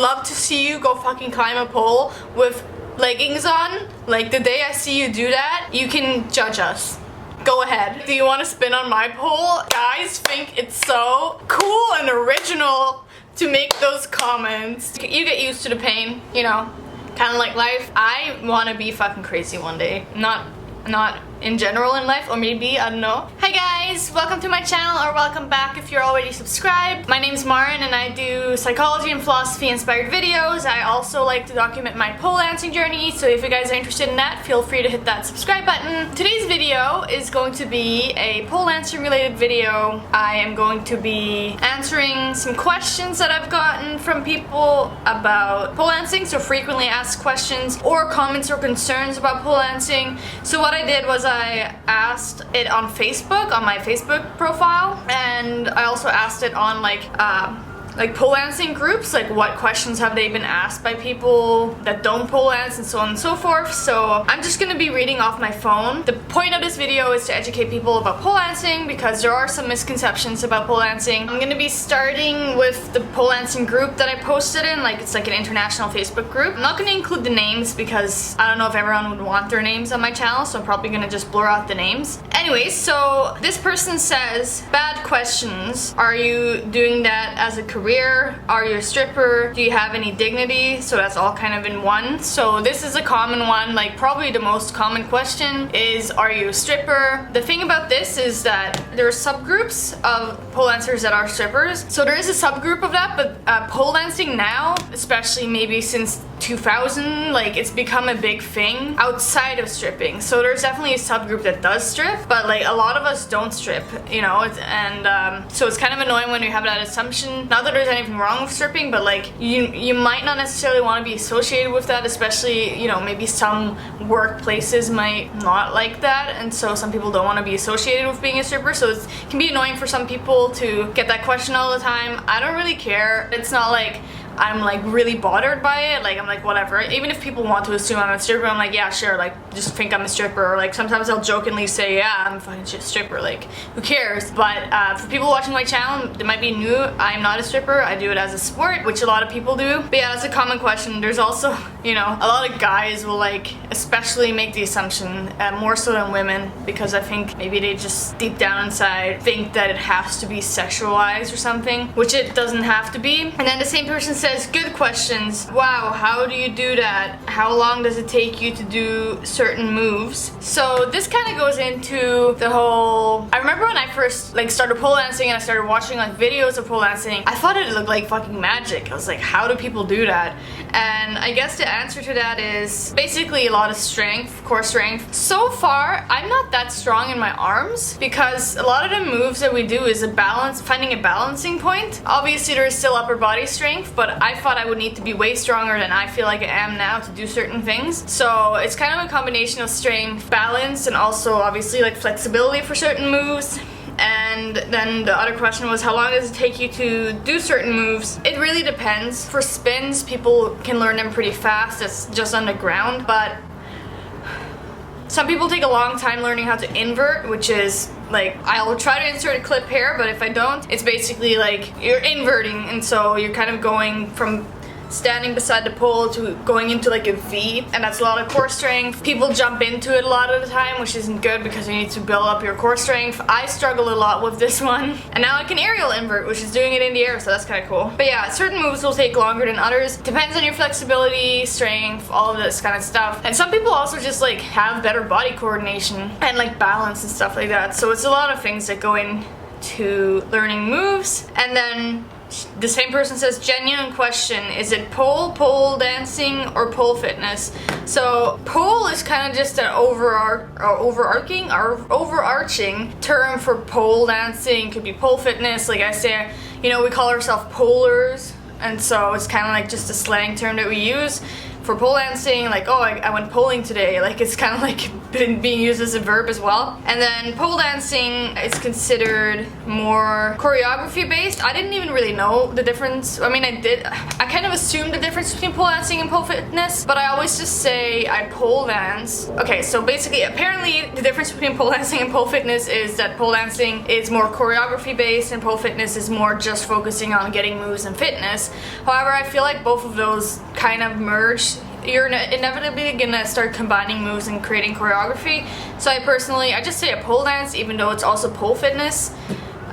love to see you go fucking climb a pole with leggings on. Like, the day I see you do that, you can judge us. Go ahead. Do you want to spin on my pole? Guys think it's so cool and original to make those comments. You get used to the pain, you know, kind of like life. I want to be fucking crazy one day. Not in general in life, or maybe, I don't know. Hi guys, welcome to my channel, or welcome back if you're already subscribed. My name's Maren and I do psychology and philosophy inspired videos. I also like to document my pole dancing journey, so if you guys are interested in that, feel free to hit that subscribe button. Today's video is going to be a pole dancing related video. I am going to be answering some questions that I've gotten from people about pole dancing, so frequently asked questions or comments or concerns about pole dancing. So what I did was I asked it on Facebook, on my Facebook profile, and I also asked it on like pole dancing groups, like what questions have they been asked by people that don't pole dance and so on and so forth. So I'm just gonna be reading off my phone. The point of this video is to educate people about pole dancing because there are some misconceptions about pole dancing. I'm gonna be starting with the pole dancing group that I posted in, like it's like an international Facebook group. I'm not gonna include the names because I don't know if everyone would want their names on my channel, so I'm probably gonna just blur out the names. Anyways, so this person says, bad questions. Are you doing that as a career? Are you a stripper? Do you have any dignity? So that's all kind of in one. So this is a common one, like probably the most common question is, are you a stripper? The thing about this is that there are subgroups of pole dancers that are strippers. So there is a subgroup of that, but pole dancing now, especially maybe since 2000, like it's become a big thing outside of stripping. So there's definitely a subgroup that does strip, but like a lot of us don't strip, you know, so it's kind of annoying when you have that assumption. Not that there's anything wrong with stripping, but like you might not necessarily want to be associated with that, especially, you know, maybe some workplaces might not like that, and so some people don't want to be associated with being a stripper, so it can be annoying for some people to get that question all the time. I don't really care. It's not like I'm like really bothered by it, like I'm like whatever. Even if people want to assume I'm a stripper, I'm like yeah sure, like just think I'm a stripper, or like sometimes I'll jokingly say yeah I'm a fucking stripper, like who cares. But for people watching my channel, they might be new, I'm not a stripper, I do it as a sport, which a lot of people do. But yeah, that's a common question. There's also, you know, a lot of guys will like especially make the assumption, more so than women, because I think maybe they just deep down inside think that it has to be sexualized or something, which it doesn't have to be. And then the same person says, good questions. Wow, how do you do that? How long does it take you to do certain moves? So this kind of goes into the whole, I remember when I first like started pole dancing and I started watching like videos of pole dancing, I thought it looked like fucking magic. I was like, how do people do that? And I guess the answer to that is basically a lot of strength, core strength. So far, I'm not that strong in my arms because a lot of the moves that we do is finding a balancing point. Obviously there is still upper body strength, but I thought I would need to be way stronger than I feel like I am now to do certain things. So it's kind of a combination of strength, balance, and also obviously like flexibility for certain moves. And then the other question was, how long does it take you to do certain moves? It really depends. For spins, people can learn them pretty fast. It's just on the ground, but some people take a long time learning how to invert, which is like, I'll try to insert a clip here, but if I don't, it's basically like you're inverting, and so you're kind of going from standing beside the pole to going into like a V, and that's a lot of core strength. People jump into it a lot of the time, which isn't good because you need to build up your core strength. I struggle a lot with this one, and now I can aerial invert, which is doing it in the air, so that's kind of cool. But yeah, certain moves will take longer than others. Depends on your flexibility, strength, all of this kind of stuff. And some people also just like have better body coordination and like balance and stuff like that. So it's a lot of things that go into learning moves. And then the same person says, genuine question, is it pole dancing, or pole fitness? So pole is kind of just an overarching term for pole dancing. Could be pole fitness. Like I say, you know, we call ourselves polers, and so it's kind of like just a slang term that we use for pole dancing. Like, oh, I went poling today. Like it's kind of like being used as a verb as well. And then pole dancing is considered more choreography based. I didn't even really know the difference. I mean, I kind of assumed the difference between pole dancing and pole fitness, but I always just say I pole dance. Okay, so basically, apparently the difference between pole dancing and pole fitness is that pole dancing is more choreography based and pole fitness is more just focusing on getting moves and fitness. However, I feel like both of those kind of merge. You're inevitably gonna start combining moves and creating choreography. So I just say a pole dance even though it's also pole fitness.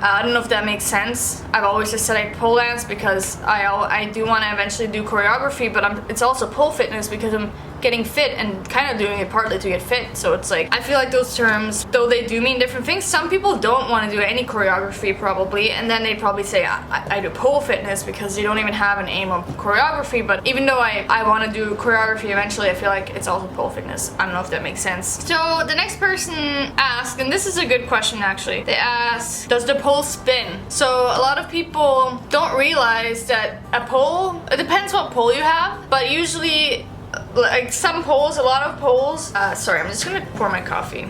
I don't know if that makes sense. I've always just said I pole dance because I do want to eventually do choreography, but it's also pole fitness because I'm getting fit and kind of doing it partly to get fit. So it's like, I feel like those terms, though they do mean different things, some people don't want to do any choreography probably, and then they probably say I do pole fitness because you don't even have an aim of choreography. But even though I want to do choreography eventually, I feel like it's also pole fitness. I don't know if that makes sense. So the next person asked, and this is a good question actually, they asked, does the pole spin? So a lot of people don't realize that a pole, it depends what pole you have, but usually like some poles, a lot of poles, sorry, I'm just gonna pour my coffee.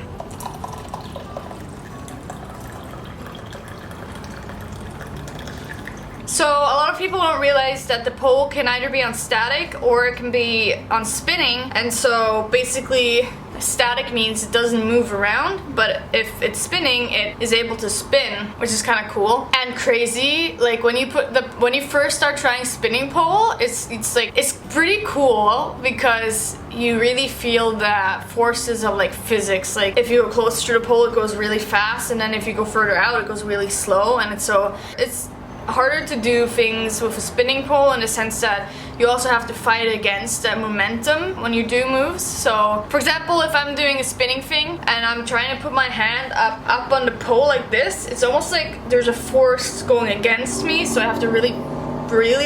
So a lot of people don't realize that the pole can either be on static or it can be on spinning. And so basically static means it doesn't move around, but if it's spinning, it is able to spin, which is kind of cool and crazy. Like when you first start trying spinning pole, it's pretty cool because you really feel the forces of like physics. Like if you go closer to the pole, it goes really fast, and then if you go further out, it goes really slow. And it's harder to do things with a spinning pole in the sense that you also have to fight against that momentum when you do moves. So for example, if I'm doing a spinning thing and I'm trying to put my hand up on the pole like this, it's almost like there's a force going against me, so I have to really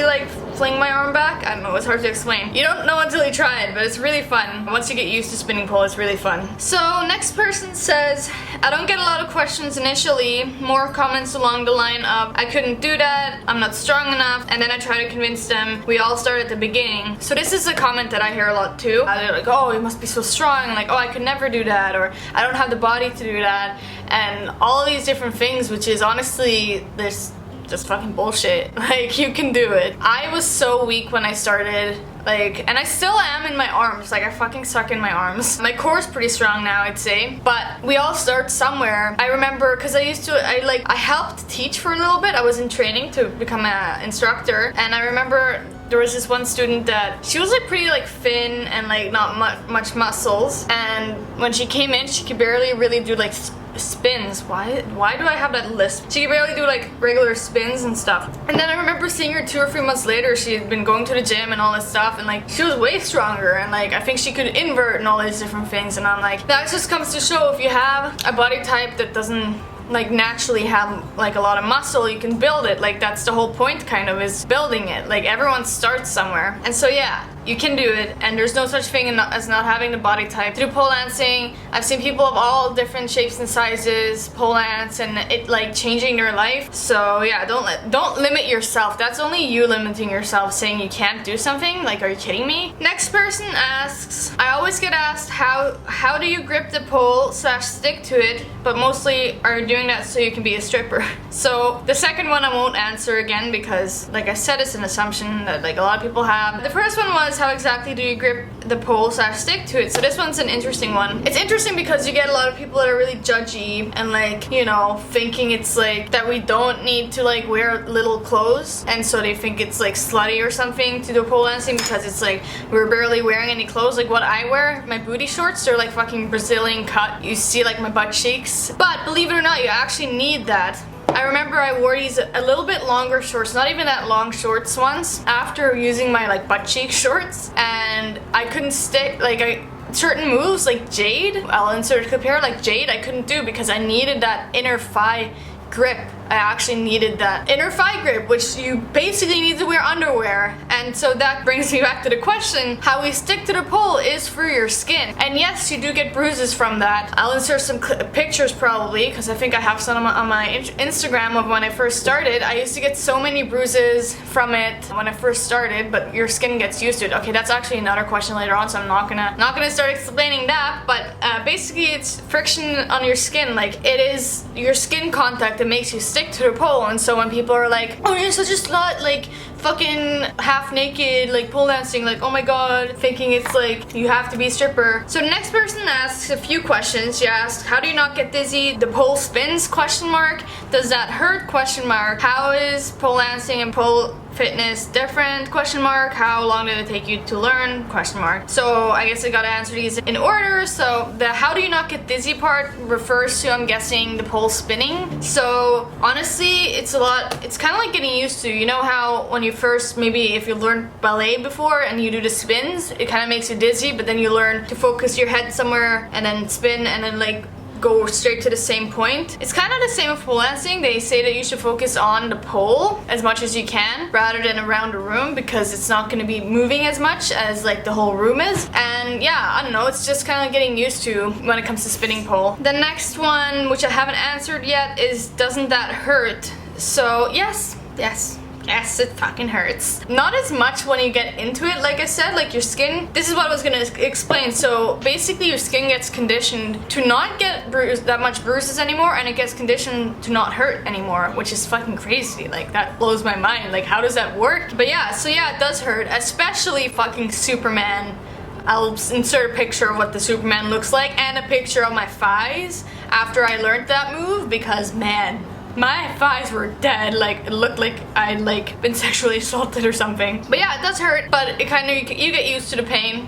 like fling my arm back. I don't know, it's hard to explain. You don't know until you try it, but it's really fun. Once you get used to spinning pole, it's really fun. So next person says, I don't get a lot of questions initially, more comments along the line of, I couldn't do that, I'm not strong enough, and then I try to convince them we all start at the beginning. So this is a comment that I hear a lot too. They're like, oh, you must be so strong, like, oh, I could never do that, or I don't have the body to do that, and all of these different things, which is honestly, there's just fucking bullshit. Like, you can do it. I was so weak when I started, like, and I still am in my arms. Like, I fucking suck in my arms. My core is pretty strong now, I'd say, but we all start somewhere. I remember, because I helped teach for a little bit. I was in training to become an instructor, and I remember there was this one student that she was like pretty like thin and like not much muscles, and when she came in, she could barely really do like spins. Why do I have that lisp? She could barely do like regular spins and stuff. And then I remember seeing her 2 or 3 months later. She had been going to the gym and all this stuff, and like she was way stronger, and like I think she could invert and all these different things. And I'm like, that just comes to show if you have a body type that doesn't like naturally have like a lot of muscle, you can build it. Like that's the whole point, kind of, is building it. Like everyone starts somewhere, and so yeah, you can do it, and there's no such thing as not having the body type to do pole dancing. I've seen people of all different shapes and sizes pole dance, and it like changing their life. So yeah, don't limit yourself. That's only you limiting yourself, saying you can't do something. Like, are you kidding me? Next person asks, I always get asked how do you grip the pole / stick to it, but mostly are you doing that so you can be a stripper? So the second one I won't answer again because, like I said, it's an assumption that like a lot of people have. The first one was, how exactly do you grip the pole / stick to it? So this one's an interesting one. It's interesting because you get a lot of people that are really judgy and like, you know, thinking it's like that we don't need to like wear little clothes, and so they think it's like slutty or something to do pole dancing because it's like we're barely wearing any clothes. Like what I wear, my booty shorts, they're like fucking Brazilian cut. You see like my butt cheeks, but believe it or not, you actually need that. I remember I wore these a little bit longer shorts, not even that long shorts once, after using my like butt cheek shorts, and I couldn't stick, like certain moves like Jade, I'll insert a clip here, like Jade I couldn't do because I needed that inner thigh grip. I actually needed that inner thigh grip, which you basically need to wear underwear, and And so that brings me back to the question, how we stick to the pole is for your skin. And yes, you do get bruises from that. I'll insert some pictures probably, because I think I have some on my Instagram of when I first started. I used to get so many bruises from it when I first started, but your skin gets used to it. Okay, that's actually another question later on, so I'm not gonna start explaining that, but basically it's friction on your skin. Like, it is your skin contact that makes you stick to the pole. And so when people are like, oh, you're such a slut, like fucking half naked, like pole dancing, like oh my god, thinking it's like you have to be a stripper. So the next person asks a few questions. She asked, how do you not get dizzy? The pole spins? Question mark. Does that hurt? Question mark. How is pole dancing and pole fitness different? Question mark. How long did it take you to learn? Question mark. So I guess I gotta answer these in order. So the how do you not get dizzy part refers to, I'm guessing, the pole spinning. So honestly, it's kind of like getting used to, you know how when you first, maybe if you learned ballet before and you do the spins, it kind of makes you dizzy, but then you learn to focus your head somewhere and then spin and then like go straight to the same point. It's kind of the same with pole dancing. They say that you should focus on the pole as much as you can rather than around the room, because it's not going to be moving as much as like the whole room is. And yeah, I don't know, it's just kind of getting used to when it comes to spinning pole. The next one, which I haven't answered yet, is doesn't that hurt? So yes, it fucking hurts. Not as much when you get into it, like I said, like your skin, this is what I was gonna explain. So basically your skin gets conditioned to not get that much bruises anymore, and it gets conditioned to not hurt anymore, which is fucking crazy. Like, that blows my mind. Like, how does that work? But yeah, so yeah, it does hurt, especially fucking Superman. I'll insert a picture of what the Superman looks like and a picture of my thighs after I learned that move, because man, my thighs were dead. Like, it looked like I'd like been sexually assaulted or something. But yeah, it does hurt, but it kind of, you get used to the pain,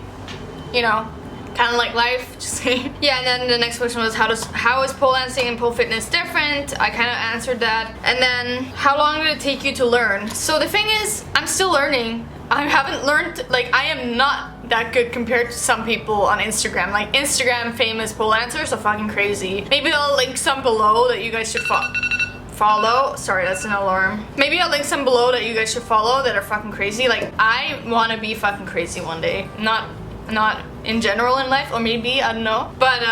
you know, kind of like life. Just kidding. Yeah, and then the next question was how is pole dancing and pole fitness different? I kind of answered that. And then how long did it take you to learn? So the thing is, I'm still learning. I haven't learned, like, I am not that good compared to some people on Instagram. Like, Instagram famous pole dancers are fucking crazy. Maybe I'll link some below that you guys should follow. Sorry, that's an alarm. Maybe I'll link some below that you guys should follow that are fucking crazy. Like, I want to be fucking crazy one day. Not in general in life, or maybe, I don't know. But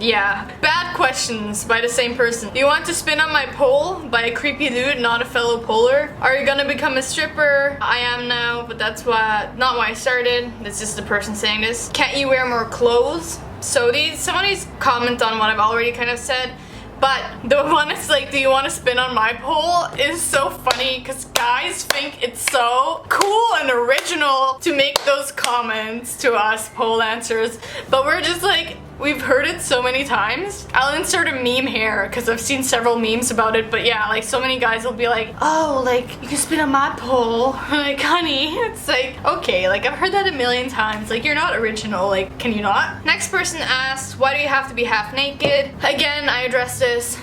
yeah. Bad questions by the same person. You want to spin on my pole by a creepy dude, not a fellow poler? Are you gonna become a stripper? I am now, but that's not why I started. That's just the person saying this. Can't you wear more clothes? So some of these comment on what I've already kind of said. But the one that's like, do you want to spin on my pole, is so funny because guys think it's so cool and original to make those comments to us pole dancers. But we're just like, we've heard it so many times. I'll insert a meme here because I've seen several memes about it. But yeah, like so many guys will be like, oh, like you can spin on my pole. Like, honey, it's like, okay, like I've heard that a million times. Like, you're not original, like, can you not? Next person asked, why do you have to be half naked? Again, I addressed this.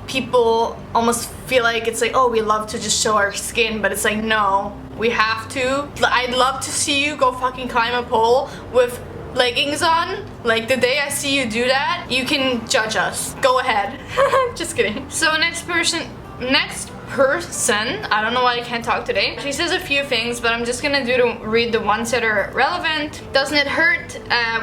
People almost feel like it's like, oh, we love to just show our skin, but it's like, no, we have to. I'd love to see you go fucking climb a pole with leggings on. Like, the day I see you do that, you can judge us. Go ahead. Just kidding. So next person, I don't know why I can't talk today. She says a few things, but I'm just gonna read the ones that are relevant. Doesn't it hurt?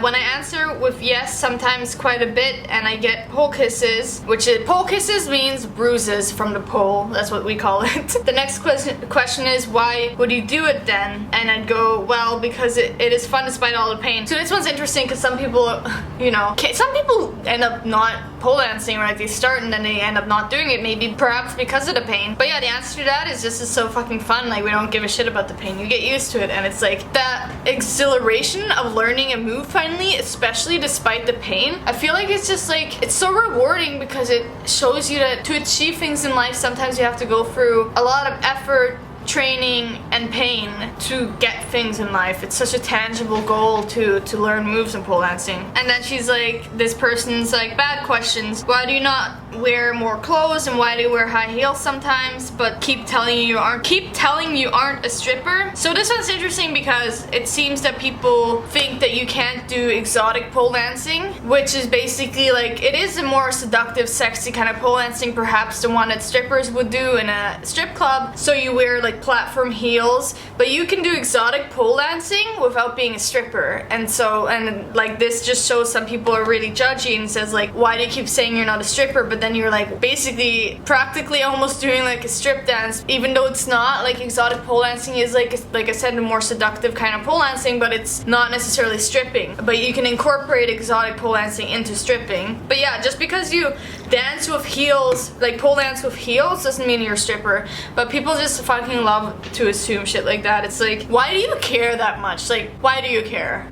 When I answer with yes, sometimes quite a bit, and I get pole kisses, pole kisses means bruises from the pole. That's what we call it. The next question is, why would you do it then? And I'd go, well, because it is fun despite all the pain. So this one's interesting because some people, you know, some people end up not pole dancing, right? They start and then they end up not doing it, maybe perhaps because of the pain. But yeah, the answer to that is just it's so fucking fun. Like, we don't give a shit about the pain. You get used to it, and it's like that exhilaration of learning a move finally, especially despite the pain. I feel like it's just like, it's so rewarding because it shows you that to achieve things in life, sometimes you have to go through a lot of effort, training, and pain to get things in life. It's such a tangible goal to learn moves in pole dancing. And then she's like, this person's like, bad questions. Why do you not wear more clothes, and why do you wear high heels sometimes but keep telling you aren't a stripper? So this one's interesting because it seems that people think that you can't do exotic pole dancing, which is basically like, it is a more seductive, sexy kind of pole dancing, perhaps the one that strippers would do in a strip club. So you wear like like platform heels, but you can do exotic pole dancing without being a stripper. And so, and like this just shows some people are really judgy and says like, why do you keep saying you're not a stripper, but then you're like basically practically almost doing like a strip dance, even though it's not. Like exotic pole dancing is like I said, a more seductive kind of pole dancing, but it's not necessarily stripping. But you can incorporate exotic pole dancing into stripping. But yeah, just because you dance with heels, like pole dance with heels, doesn't mean you're a stripper. But people just fucking love to assume shit like that. It's like, why do you care that much? Like, why do you care?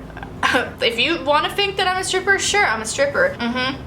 If you want to think that I'm a stripper, sure, I'm a stripper.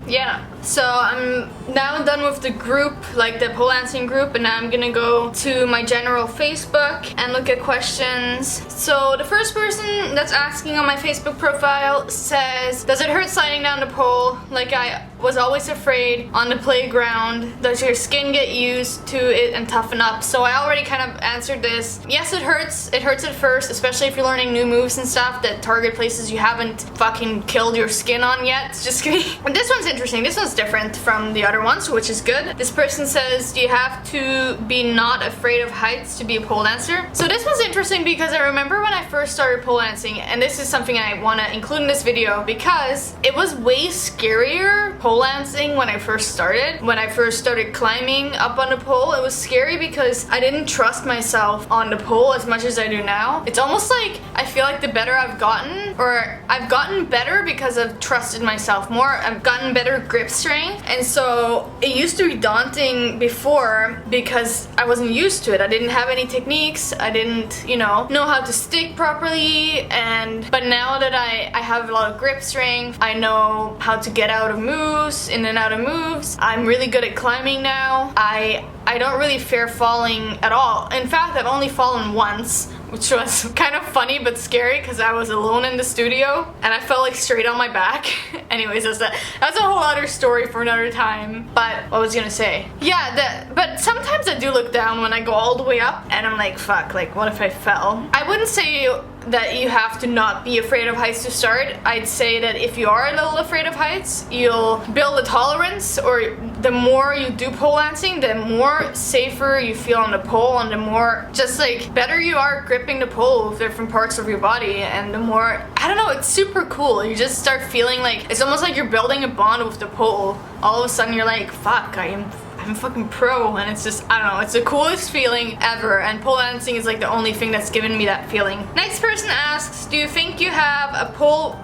Yeah. So I'm now done with the group, like the pole dancing group, and now I'm gonna go to my general Facebook and look at questions. So the first person that's asking on my Facebook profile says, does it hurt sliding down the pole? Like I was always afraid on the playground. Does your skin get used to it and toughen up? So I already kind of answered this. Yes, it hurts. It hurts at first, especially if you're learning new moves and stuff that target places you haven't fucking killed your skin on yet. Just kidding. And this one's interesting. This one's different from the other ones, which is good. This person says, do you have to be not afraid of heights to be a pole dancer? So this was interesting because I remember when I first started pole dancing, and this is something I want to include in this video because it was way scarier pole dancing when I first started. When I first started climbing up on the pole, it was scary because I didn't trust myself on the pole as much as I do now. It's almost like I feel like the better I've gotten, or I've gotten better because I've trusted myself more. I've gotten better grip strength. And so it used to be daunting before because I wasn't used to it. I didn't have any techniques. I didn't, know how to stick properly. But now that I have a lot of grip strength, I know how to get out of moves, in and out of moves. I'm really good at climbing now. I don't really fear falling at all. In fact, I've only fallen once, which was kind of funny but scary because I was alone in the studio and I fell like straight on my back. Anyways, that's a whole other story for another time. But what was I gonna say? Yeah, but sometimes I do look down when I go all the way up and I'm like, fuck, like what if I fell? I wouldn't say that you have to not be afraid of heights to start. I'd say that if you are a little afraid of heights, you'll build a tolerance, or the more you do pole dancing, the more safer you feel on the pole, and the more just like better you are gripping the pole with different parts of your body, and the more, I don't know, it's super cool. You just start feeling like, it's almost like you're building a bond with the pole. All of a sudden you're like, fuck, I'm a fucking pro, and it's just, I don't know, it's the coolest feeling ever, and pole dancing is like the only thing that's given me that feeling. Next person asks, do you think you have a pole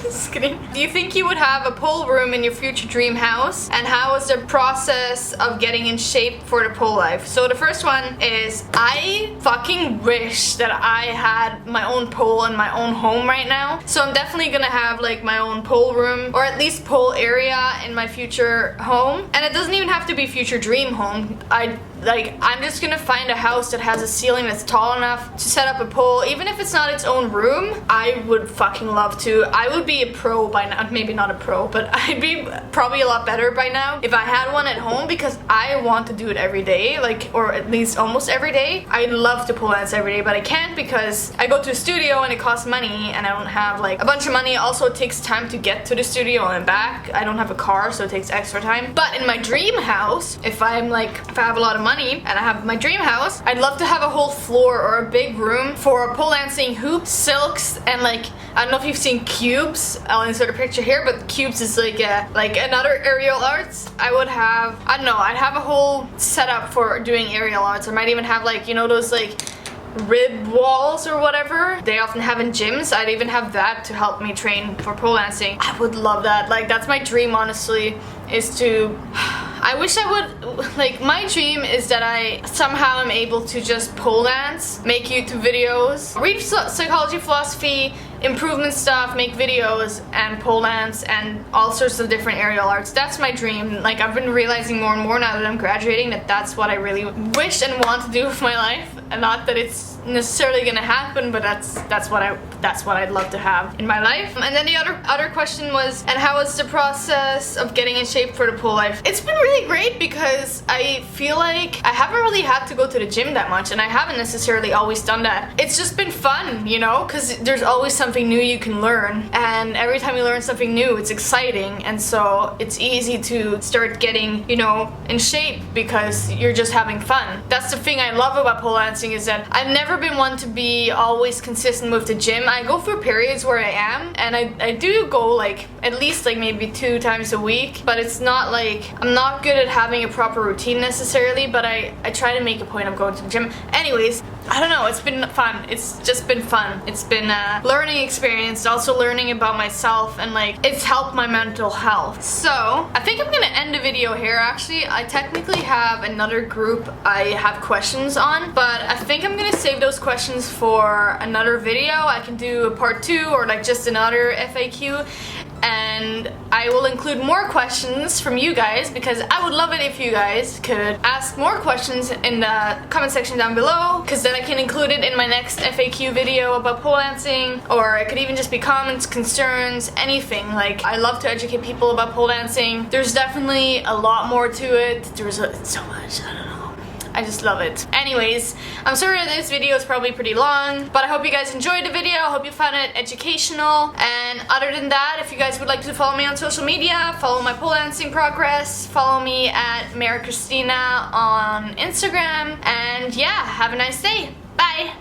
just kidding. Do you think you would have a pole room in your future dream house? And how is the process of getting in shape for the pole life? So the first one is, I fucking wish that I had my own pole in my own home right now. So I'm definitely gonna have like my own pole room, or at least pole area in my future home. And it doesn't even have to be future dream home. I'm just gonna find a house that has a ceiling that's tall enough to set up a pole. Even if it's not its own room, I would fucking love to. I would be a pro by now. Maybe not a pro, but I'd be probably a lot better by now if I had one at home, because I want to do it every day, like, or at least almost every day. I'd love to pole dance every day, but I can't because I go to a studio and it costs money, and I don't have like a bunch of money. Also, it takes time to get to the studio and back. I don't have a car, so it takes extra time. But in my dream house, if I have a lot of money and I have my dream house, I'd love to have a whole floor or a big room for pole dancing hoops, silks, and like, I don't know if you've seen cubes. I'll insert a picture here, but cubes is like another aerial arts. I'd have a whole setup for doing aerial arts. I might even have like, those like rib walls or whatever they often have in gyms. I'd even have that to help me train for pole dancing. I would love that. Like, that's my dream, honestly, is to, I wish I would, like, my dream is that I somehow am able to just pole dance, make YouTube videos, read psychology, philosophy, improvement stuff, make videos, and pole dance, and all sorts of different aerial arts. That's my dream. Like, I've been realizing more and more now that I'm graduating that that's what I really wish and want to do with my life. And not that it's necessarily gonna happen, but that's what I'd love to have in my life. And then the other question was, and how was the process of getting in shape for the pole life? It's been really great because I feel like I haven't really had to go to the gym that much, and I haven't necessarily always done that. It's just been fun, because there's always something something new you can learn, and every time you learn something new, it's exciting, and so it's easy to start getting, you know, in shape because you're just having fun. That's the thing I love about pole dancing, is that I've never been one to be always consistent with the gym. I go through periods where I am, and I do go like at least like maybe 2 times a week, but it's not like, I'm not good at having a proper routine necessarily, but I try to make a point of going to the gym. Anyways, I don't know, it's been fun. It's just been fun. It's been a learning experience, also learning about myself, and like, it's helped my mental health. So, I think I'm gonna end the video here. Actually, I technically have another group I have questions on, but I think I'm gonna save those questions for another video. I can do a part 2 or like just another FAQ, and I will include more questions from you guys, because I would love it if you guys could ask more questions in the comment section down below, because then I can include it in my next FAQ video about pole dancing, or it could even just be comments, concerns, anything. Like, I love to educate people about pole dancing. There's definitely a lot more to it. There's so much, I don't know. I just love it. Anyways, I'm sorry that this video is probably pretty long, but I hope you guys enjoyed the video. I hope you found it educational. And other than that, if you guys would like to follow me on social media, follow my pole dancing progress, follow me at Mary Christina on Instagram. And yeah, have a nice day. Bye!